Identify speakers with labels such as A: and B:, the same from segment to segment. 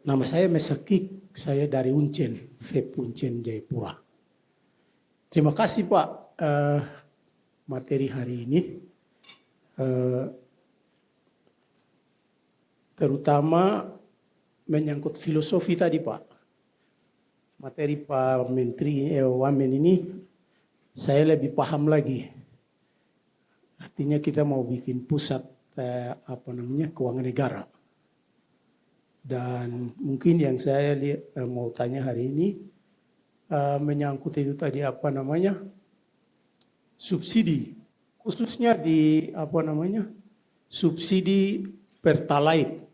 A: Nama saya Mesakik, saya dari Uncen, FEP Uncen Jayapura. Terima kasih Pak materi hari ini. Terutama menyangkut filosofi tadi Pak. Materi Pak Menteri Wamen ini saya lebih paham lagi. Artinya kita mau bikin pusat keuangan negara. Dan mungkin yang saya mau tanya hari ini menyangkut itu tadi subsidi, khususnya di subsidi pertalite.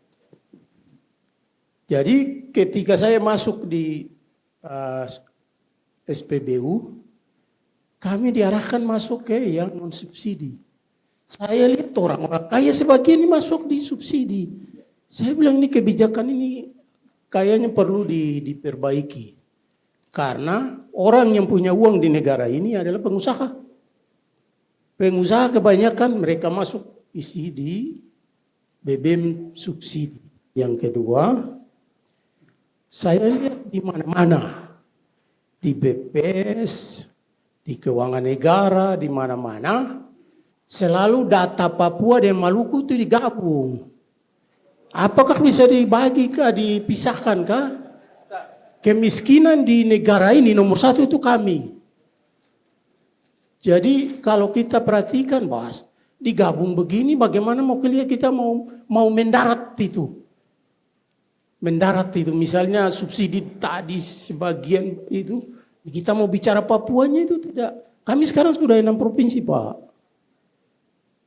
A: Jadi ketika saya masuk di SPBU, kami diarahkan masuk ke yang non subsidi. Saya lihat orang-orang kaya sebagian ini masuk di subsidi. Saya bilang ini kebijakan ini kayaknya perlu diperbaiki. Karena orang yang punya uang di negara ini adalah pengusaha. Pengusaha kebanyakan mereka masuk isi di BBM subsidi. Yang kedua, saya lihat di mana-mana. Di BPS, di keuangan negara, di mana-mana. Selalu data Papua dan Maluku itu digabung. Apakah bisa dibagi kah, dipisahkan kah? Kemiskinan di negara ini nomor satu itu kami. Jadi kalau kita perhatikan Bas, digabung begini bagaimana mau kita mau mendarat itu. Mendarat itu misalnya subsidi tadi sebagian itu, kita mau bicara Papuanya itu tidak. Kami sekarang sudah 6 provinsi Pak.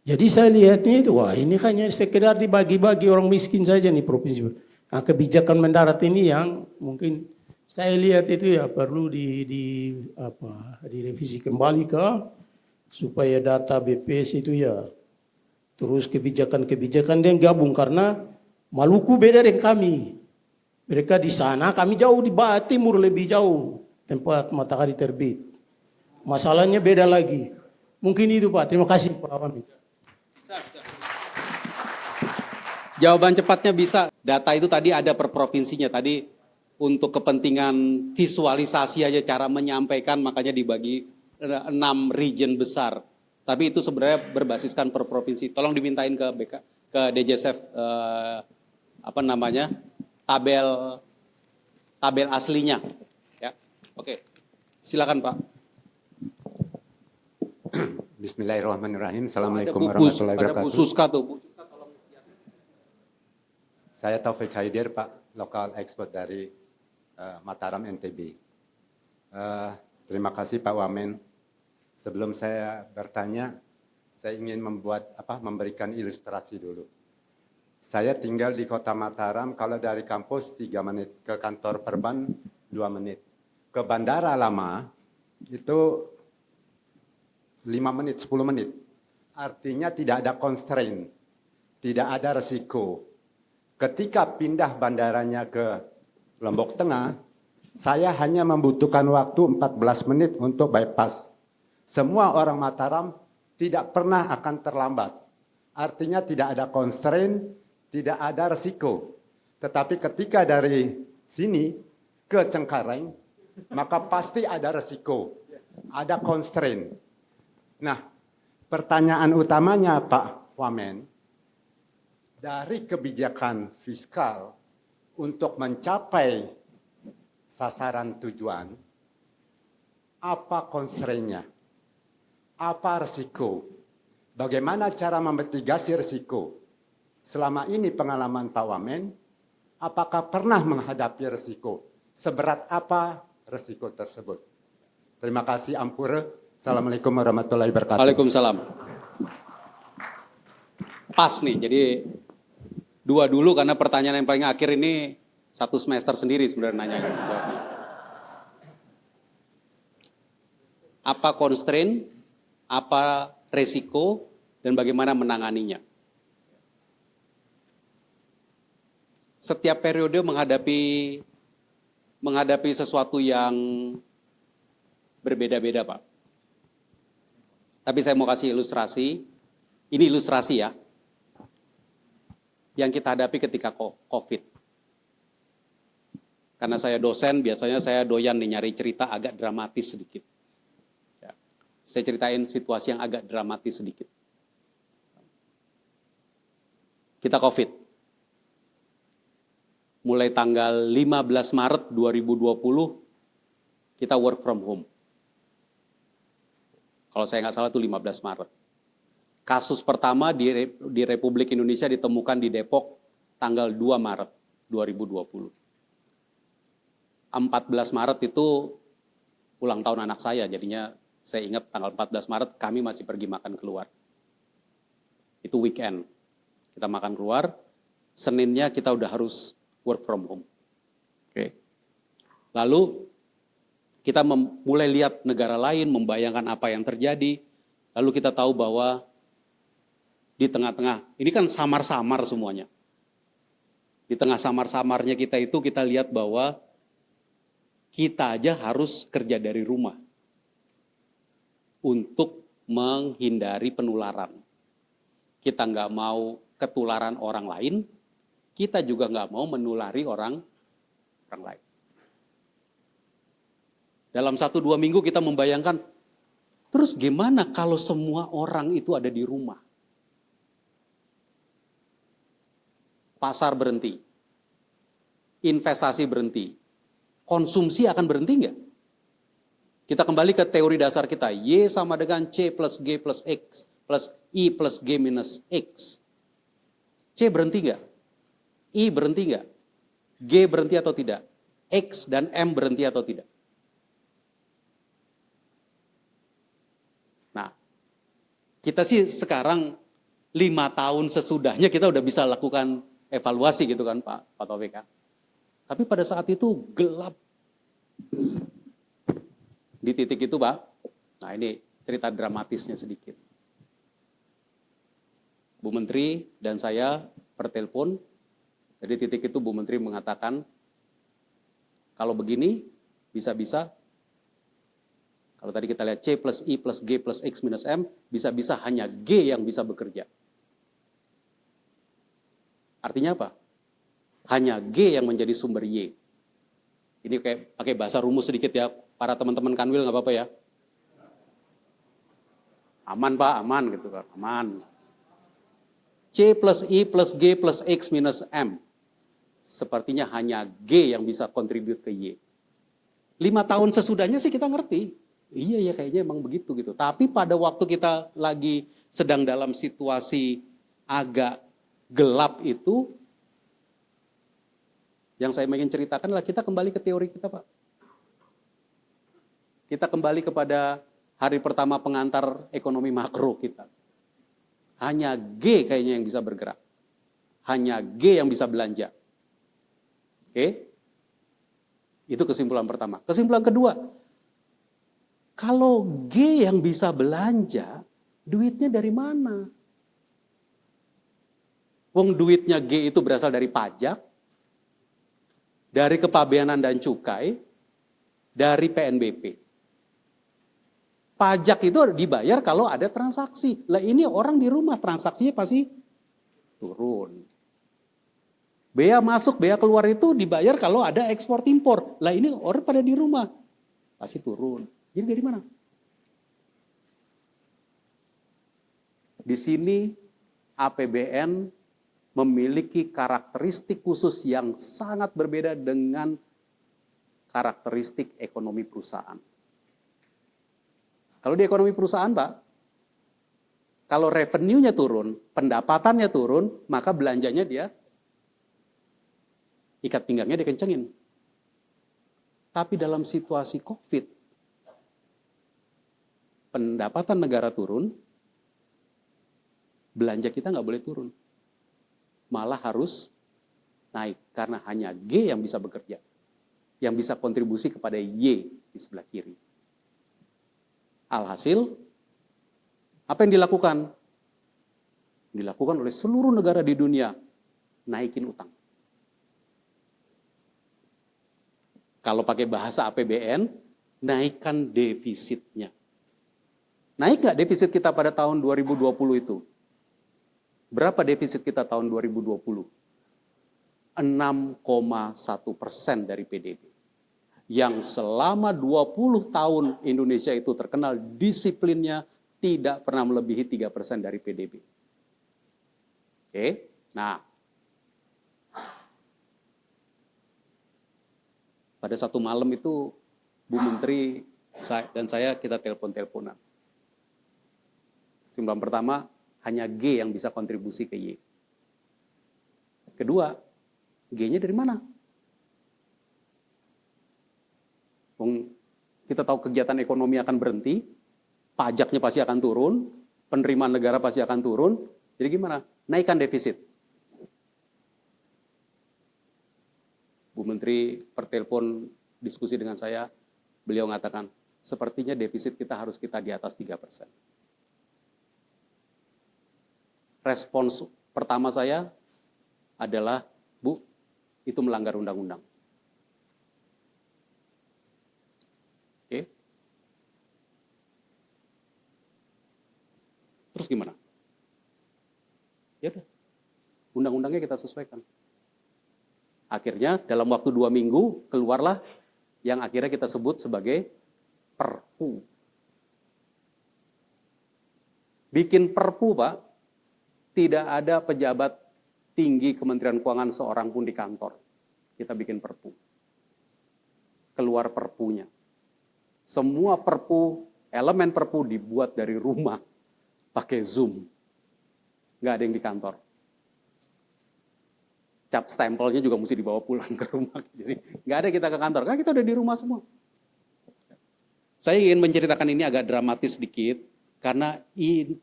A: Jadi saya lihatnya itu, wah ini hanya sekedar dibagi-bagi orang miskin saja nih provinsi. Nah, kebijakan mendarat ini yang mungkin saya lihat itu ya perlu direvisi kembali supaya data BPS itu ya terus kebijakan yang gabung karena Maluku beda dengan kami. Mereka di sana, kami jauh di timur lebih jauh tempat matahari terbit. Masalahnya beda lagi. Mungkin itu Pak. Terima kasih Pak Wamen.
B: Jawaban cepatnya bisa. Data itu tadi ada per provinsinya. Tadi untuk kepentingan visualisasi aja cara menyampaikan makanya dibagi 6 region besar. Tapi itu sebenarnya berbasiskan per provinsi. Tolong dimintain ke DJSF tabel aslinya. Ya. Oke. Silakan Pak.
C: Bismillahirrahmanirrahim. Assalamualaikum warahmatullahi wabarakatuh.
B: Ada Bu Suska tuh.
C: Saya Taufik Haidir, Pak, lokal ekspor dari Mataram, NTB. Terima kasih Pak Wamen. Sebelum saya bertanya, saya ingin memberikan ilustrasi dulu. Saya tinggal di kota Mataram, kalau dari kampus 3 menit, ke kantor Perban 2 menit. Ke bandara lama itu 5 menit, 10 menit. Artinya tidak ada constraint, tidak ada resiko. Ketika pindah bandaranya ke Lombok Tengah, saya hanya membutuhkan waktu 14 menit untuk bypass. Semua orang Mataram tidak pernah akan terlambat. Artinya tidak ada constraint, tidak ada resiko. Tetapi ketika dari sini ke Cengkareng, maka pasti ada resiko, ada constraint. Nah, pertanyaan utamanya Pak Wamen, dari kebijakan fiskal untuk mencapai sasaran tujuan, apa constraint-nya? Apa risiko? Bagaimana cara memitigasi risiko? Selama ini pengalaman Pak Wamen, apakah pernah menghadapi risiko? Seberat apa risiko tersebut? Terima kasih Ampura. Assalamualaikum warahmatullahi wabarakatuh.
B: Waalaikumsalam. Pas nih, jadi 2 dulu karena pertanyaan yang paling akhir ini 1 semester sendiri sebenarnya nanya. Apa constraint, apa resiko, dan bagaimana menanganinya? Setiap periode menghadapi sesuatu yang berbeda-beda Pak. Tapi saya mau kasih ilustrasi, ini ilustrasi ya, yang kita hadapi ketika COVID. Karena saya dosen, biasanya saya doyan nih nyari cerita agak dramatis sedikit. Ya. Saya ceritain situasi yang agak dramatis sedikit. Kita COVID. Mulai tanggal 15 Maret 2020, kita work from home. Kalau saya nggak salah itu 15 Maret. Kasus pertama di Republik Indonesia ditemukan di Depok tanggal 2 Maret 2020. 14 Maret itu ulang tahun anak saya, jadinya saya ingat tanggal 14 Maret kami masih pergi makan keluar. Itu weekend, kita makan keluar, Seninnya kita udah harus work from home. Oke. Lalu kita mulai lihat negara lain, membayangkan apa yang terjadi, lalu kita tahu bahwa di tengah-tengah, ini kan samar-samar semuanya. Di tengah samar-samarnya kita itu kita lihat bahwa kita aja harus kerja dari rumah untuk menghindari penularan. Kita nggak mau ketularan orang lain, kita juga nggak mau menulari orang lain. Dalam 1-2 minggu kita membayangkan, terus gimana kalau semua orang itu ada di rumah? Pasar berhenti, investasi berhenti, konsumsi akan berhenti nggak? Kita kembali ke teori dasar kita, Y sama dengan C plus G plus X plus I plus G minus X. C berhenti nggak? I berhenti nggak? G berhenti atau tidak? X dan M berhenti atau tidak? Nah, kita sih sekarang 5 tahun sesudahnya kita udah bisa lakukan evaluasi gitu kan Pak Taufik. Tapi pada saat itu gelap. Di titik itu Pak, nah ini cerita dramatisnya sedikit. Bu Menteri dan saya pertelepon, jadi titik itu Bu Menteri mengatakan, kalau begini bisa-bisa, kalau tadi kita lihat C plus I plus G plus X minus M, bisa-bisa hanya G yang bisa bekerja. Artinya apa? Hanya G yang menjadi sumber Y. Ini kayak pakai bahasa rumus sedikit ya, para teman-teman kanwil nggak apa-apa ya. Aman Pak, aman gitu kan, aman. C plus I plus G plus X minus M. Sepertinya hanya G yang bisa kontribut ke Y. 5 tahun sesudahnya sih kita ngerti. Iya ya kayaknya emang begitu gitu. Tapi pada waktu kita lagi sedang dalam situasi agak gelap itu, yang saya ingin ceritakan adalah kita kembali ke teori kita Pak. Kita kembali kepada hari pertama pengantar ekonomi makro kita. Hanya G kayaknya yang bisa bergerak. Hanya G yang bisa belanja. Oke? Itu kesimpulan pertama. Kesimpulan kedua, kalau G yang bisa belanja, duitnya dari mana? Wong duitnya G itu berasal dari pajak, dari kepabeanan dan cukai, dari PNBP. Pajak itu dibayar kalau ada transaksi. Lah ini orang di rumah, transaksinya pasti turun. Bea masuk, bea keluar itu dibayar kalau ada ekspor impor. Lah ini orang pada di rumah, pasti turun. Jadi dari mana? Di sini APBN memiliki karakteristik khusus yang sangat berbeda dengan karakteristik ekonomi perusahaan. Kalau di ekonomi perusahaan, Pak, kalau revenue-nya turun, pendapatannya turun, maka belanjanya dia ikat pinggangnya dikencengin. Tapi dalam situasi COVID, pendapatan negara turun, belanja kita nggak boleh turun. Malah harus naik, karena hanya G yang bisa bekerja, yang bisa kontribusi kepada Y di sebelah kiri. Alhasil, apa yang dilakukan? Dilakukan oleh seluruh negara di dunia, naikin utang. Kalau pakai bahasa APBN, naikkan defisitnya. Naik nggak defisit kita pada tahun 2020 itu? Berapa defisit kita tahun 2020? 6,1% dari PDB. Yang selama 20 tahun Indonesia itu terkenal disiplinnya tidak pernah melebihi 3% dari PDB. Oke, nah pada satu malam itu Bu Menteri dan saya kita telepon-teleponan. Kesimpulan pertama, hanya G yang bisa kontribusi ke Y. Kedua, G-nya dari mana? Kita tahu kegiatan ekonomi akan berhenti, pajaknya pasti akan turun, penerimaan negara pasti akan turun, jadi gimana? Naikkan defisit. Bu Menteri pertelepon diskusi dengan saya, beliau mengatakan, sepertinya defisit kita harus kita di atas 3%. Respons pertama saya adalah, Bu, itu melanggar undang-undang. Oke. Terus gimana? Ya udah, undang-undangnya kita sesuaikan. Akhirnya dalam waktu 2 minggu keluarlah yang akhirnya kita sebut sebagai Perpu. Bikin Perpu, Pak, tidak ada pejabat tinggi Kementerian Keuangan seorang pun di kantor. Kita bikin Perpu. Keluar Perpunya. Semua Perpu, elemen Perpu dibuat dari rumah, pakai Zoom. Nggak ada yang di kantor. Cap stempelnya juga mesti dibawa pulang ke rumah. Jadi nggak ada kita ke kantor, karena kita udah di rumah semua. Saya ingin menceritakan ini agak dramatis sedikit, karena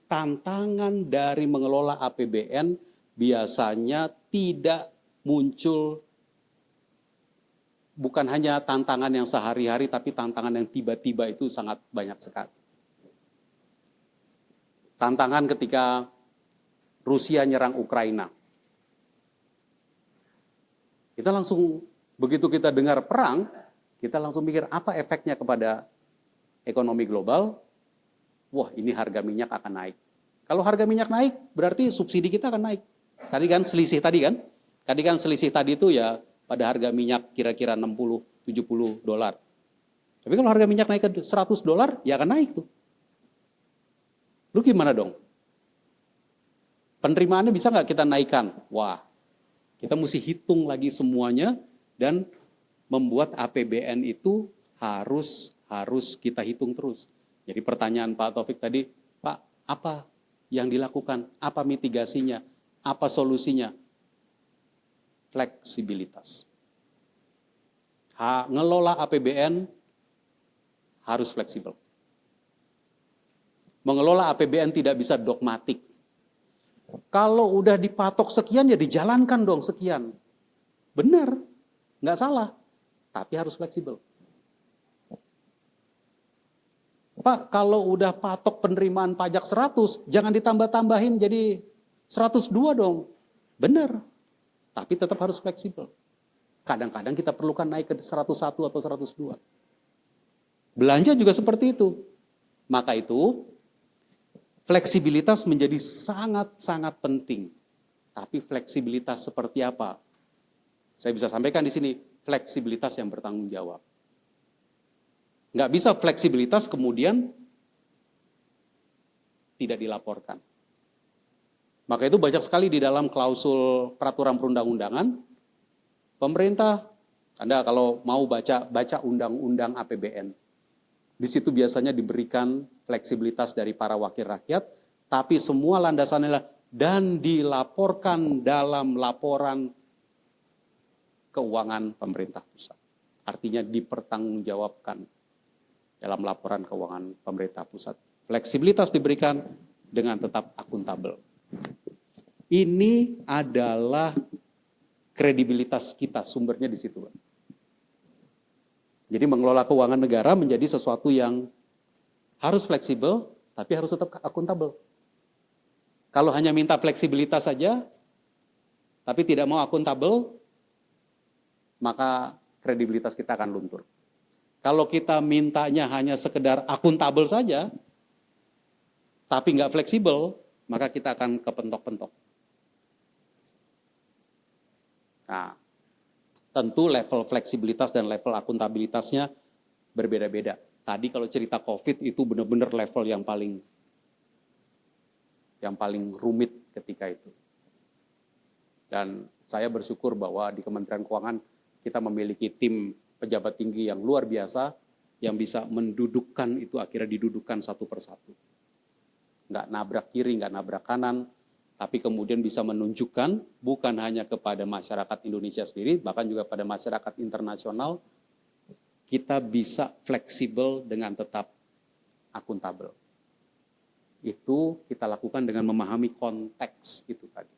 B: tantangan dari mengelola APBN biasanya tidak muncul, bukan hanya tantangan yang sehari-hari, tapi tantangan yang tiba-tiba itu sangat banyak sekali. Tantangan ketika Rusia nyerang Ukraina. Kita langsung, begitu kita dengar perang, kita langsung mikir apa efeknya kepada ekonomi global. Wah, ini harga minyak akan naik. Kalau harga minyak naik, berarti subsidi kita akan naik. Tadi kan selisih tadi kan? Tadi kan selisih tadi itu ya pada harga minyak kira-kira 60-70 dolar. Tapi kalau harga minyak naik ke 100 dolar, ya akan naik tuh. Lu gimana dong? Penerimaannya bisa nggak kita naikkan? Wah, kita mesti hitung lagi semuanya dan membuat APBN itu harus kita hitung terus. Jadi pertanyaan Pak Taufik tadi, Pak, apa yang dilakukan? Apa mitigasinya? Apa solusinya? Fleksibilitas. Ngelola APBN harus fleksibel. Mengelola APBN tidak bisa dogmatik. Kalau udah dipatok sekian, ya dijalankan dong sekian. Benar, nggak salah, tapi harus fleksibel. Pak, kalau udah patok penerimaan pajak 100, jangan ditambah-tambahin jadi 102 dong. Benar, tapi tetap harus fleksibel. Kadang-kadang kita perlukan naik ke 101 atau 102. Belanja juga seperti itu. Maka itu, fleksibilitas menjadi sangat-sangat penting. Tapi fleksibilitas seperti apa? Saya bisa sampaikan di sini, fleksibilitas yang bertanggung jawab. Nggak bisa fleksibilitas kemudian tidak dilaporkan. Maka itu banyak sekali di dalam klausul peraturan perundang-undangan, pemerintah, Anda kalau mau baca undang-undang APBN, di situ biasanya diberikan fleksibilitas dari para wakil rakyat, tapi semua landasannya adalah dan dilaporkan dalam laporan keuangan pemerintah pusat. Artinya dipertanggungjawabkan dalam laporan keuangan pemerintah pusat. Fleksibilitas diberikan dengan tetap akuntabel. Ini adalah kredibilitas kita, sumbernya di situ. Jadi mengelola keuangan negara menjadi sesuatu yang harus fleksibel, tapi harus tetap akuntabel. Kalau hanya minta fleksibilitas saja, tapi tidak mau akuntabel, maka kredibilitas kita akan luntur. Kalau kita mintanya hanya sekedar akuntabel saja, tapi nggak fleksibel, maka kita akan kepentok-pentok. Nah, Tentu level fleksibilitas dan level akuntabilitasnya berbeda-beda. Tadi kalau cerita COVID itu benar-benar level yang paling rumit ketika itu. Dan saya bersyukur bahwa di Kementerian Keuangan kita memiliki tim pejabat tinggi yang luar biasa yang bisa mendudukkan itu, akhirnya didudukkan satu persatu. Nggak nabrak kiri, nggak nabrak kanan, tapi kemudian bisa menunjukkan bukan hanya kepada masyarakat Indonesia sendiri, bahkan juga pada masyarakat internasional, kita bisa fleksibel dengan tetap akuntabel. Itu kita lakukan dengan memahami konteks itu tadi.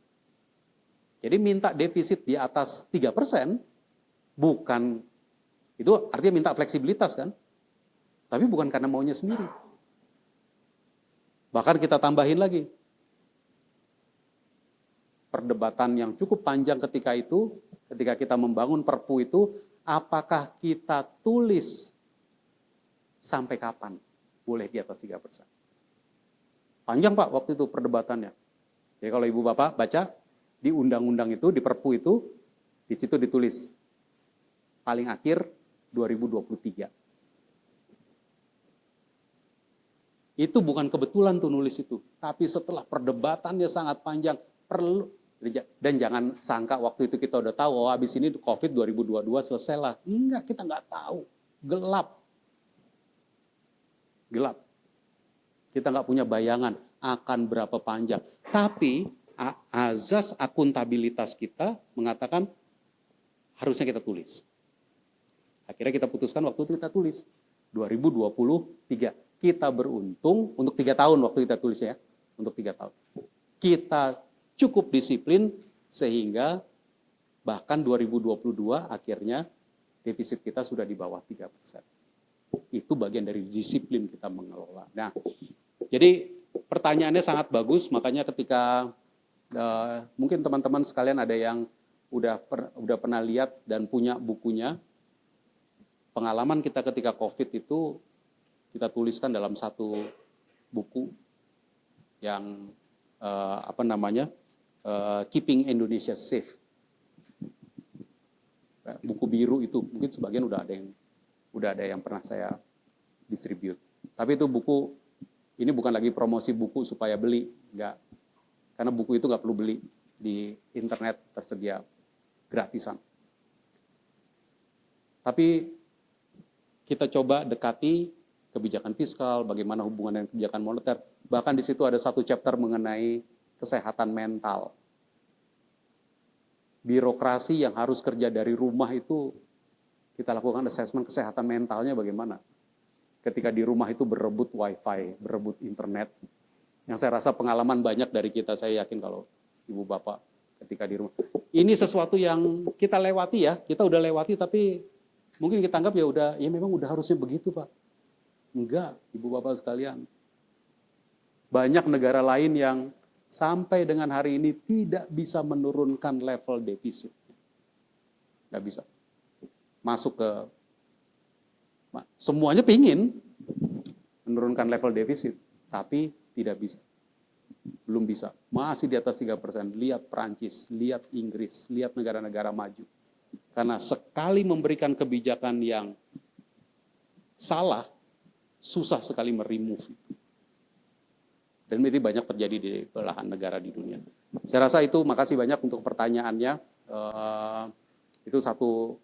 B: Jadi minta defisit di atas 3%, bukan, itu artinya minta fleksibilitas kan, tapi bukan karena maunya sendiri. Bahkan kita tambahin lagi, perdebatan yang cukup panjang ketika itu, ketika kita membangun Perpu itu, apakah kita tulis sampai kapan boleh di atas 3%. Panjang Pak waktu itu perdebatannya. Jadi kalau Ibu Bapak baca, di undang-undang itu, di Perpu itu, di situ ditulis paling akhir 2023. Itu bukan kebetulan tuh nulis itu, tapi setelah perdebatannya sangat panjang, perlu. Dan jangan sangka waktu itu kita udah tahu, oh habis ini COVID 2022 selesai lah. Enggak, kita nggak tahu. Gelap. Kita nggak punya bayangan akan berapa panjang. Tapi azas akuntabilitas kita mengatakan harusnya kita tulis. Akhirnya kita putuskan waktu itu kita tulis 2023. Kita beruntung untuk 3 tahun waktu kita tulis ya, untuk 3 tahun. Kita cukup disiplin sehingga bahkan 2022 akhirnya defisit kita sudah di bawah 3%. Itu bagian dari disiplin kita mengelola. Nah, jadi pertanyaannya sangat bagus, makanya ketika mungkin teman-teman sekalian ada yang udah pernah lihat dan punya bukunya, pengalaman kita ketika COVID itu kita tuliskan dalam satu buku yang Keeping Indonesia Safe. Buku biru itu mungkin sebagian udah ada yang pernah saya distribute. Tapi itu buku, ini bukan lagi promosi buku supaya beli, enggak. Karena buku itu nggak perlu beli, di internet tersedia gratisan. Tapi kita coba dekati kebijakan fiskal, bagaimana hubungan dengan kebijakan moneter. Bahkan di situ ada satu chapter mengenai kesehatan mental. Birokrasi yang harus kerja dari rumah itu kita lakukan assessment kesehatan mentalnya bagaimana. Ketika di rumah itu berebut wifi, berebut internet. Yang saya rasa pengalaman banyak dari kita, saya yakin kalau Ibu Bapak ketika di rumah. Ini sesuatu yang kita lewati ya, kita udah lewati tapi mungkin kita anggap ya memang udah harusnya begitu Pak. Enggak, Ibu Bapak sekalian. Banyak negara lain yang sampai dengan hari ini tidak bisa menurunkan level defisit. Nggak bisa. Masuk ke, semuanya pingin menurunkan level defisit, tapi tidak bisa. Belum bisa. Masih di atas 3%. Lihat Prancis, lihat Inggris, lihat negara-negara maju. Karena sekali memberikan kebijakan yang salah, susah sekali meremove itu. Dan ini banyak terjadi di belahan negara di dunia. Saya rasa itu, makasih banyak untuk pertanyaannya. Itu satu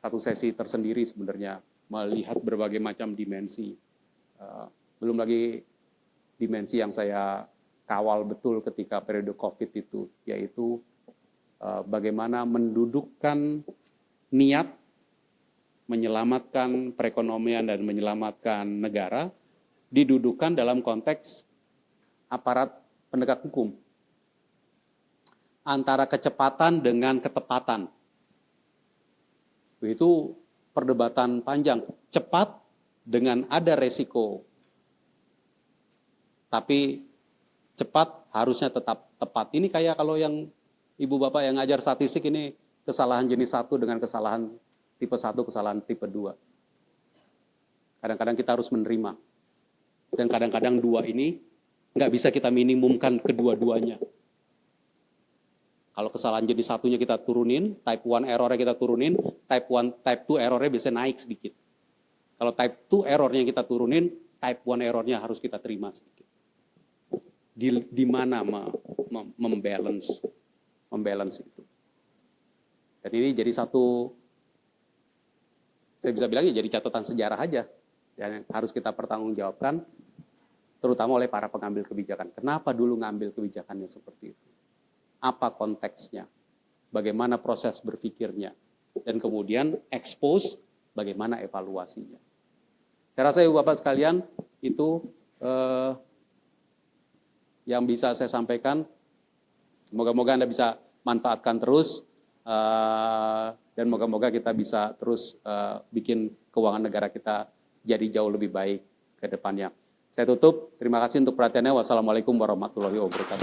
B: sesi tersendiri sebenarnya, melihat berbagai macam dimensi. Belum lagi dimensi yang saya kawal betul ketika periode COVID itu, yaitu bagaimana mendudukkan niat menyelamatkan perekonomian dan menyelamatkan negara, didudukkan dalam konteks aparat penegak hukum. Antara kecepatan dengan ketepatan. Itu perdebatan panjang. Cepat dengan ada resiko. Tapi cepat harusnya tetap tepat. Ini kayak kalau yang Ibu Bapak yang ngajar statistik ini kesalahan jenis 1 dengan kesalahan tipe 1, kesalahan tipe 2. Kadang-kadang kita harus menerima. Dan kadang-kadang 2 ini nggak bisa kita minimumkan kedua-duanya. Kalau kesalahan jenis satunya kita turunin, type 1 errornya kita turunin, type 2 errornya bisa naik sedikit. Kalau type 2 errornya kita turunin, type 1 errornya harus kita terima sedikit. Di mana membalance itu. Dan ini jadi satu, saya bisa bilangnya jadi catatan sejarah aja, yang harus kita pertanggungjawabkan, terutama oleh para pengambil kebijakan. Kenapa dulu ngambil kebijakannya seperti itu? Apa konteksnya? Bagaimana proses berpikirnya? Dan kemudian expose bagaimana evaluasinya. Saya rasa Ibu Bapak sekalian, itu yang bisa saya sampaikan. Moga-moga Anda bisa manfaatkan terus, dan moga-moga kita bisa terus bikin keuangan negara kita jadi jauh lebih baik ke depannya. Saya tutup, terima kasih untuk perhatiannya. Wassalamualaikum warahmatullahi wabarakatuh.